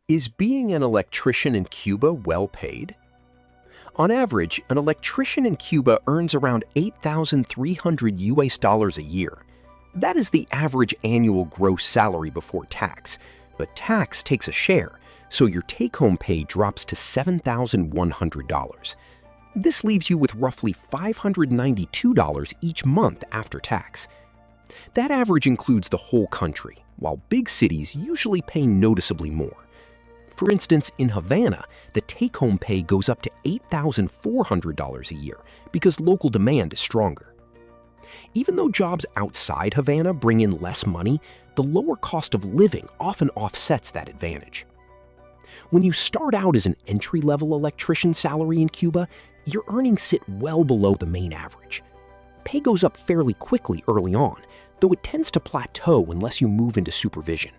Is being an electrician in Cuba well paid? On average, an electrician in Cuba earns around 8,300 US dollars a year. That is the average annual gross salary before tax, but tax takes a share, so your take-home pay drops to $7,100. This leaves you with roughly $592 each month after tax. That average includes the whole country, while big cities usually pay noticeably more. For instance, in Havana, the take-home pay goes up to $8,400 a year because local demand is stronger. Even though jobs outside Havana bring in less money, the lower cost of living often offsets that advantage. When you start out as an entry-level electrician salary in Cuba, your earnings sit well below the main average. Pay goes up fairly quickly early on, though it tends to plateau unless you move into supervision.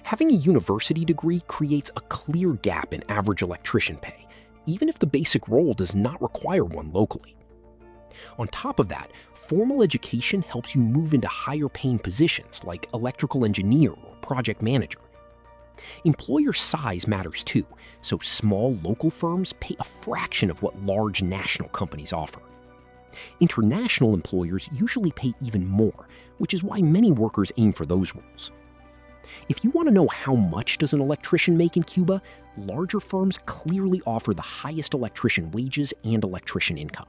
Having a university degree creates a clear gap in average electrician pay, even if the basic role does not require one locally. On top of that, formal education helps you move into higher-paying positions like electrical engineer or project manager. Employer size matters too, so small local firms pay a fraction of what large national companies offer. International employers usually pay even more, which is why many workers aim for those roles. If you want to know how much does an electrician make in Cuba, larger firms clearly offer the highest electrician wages and electrician income.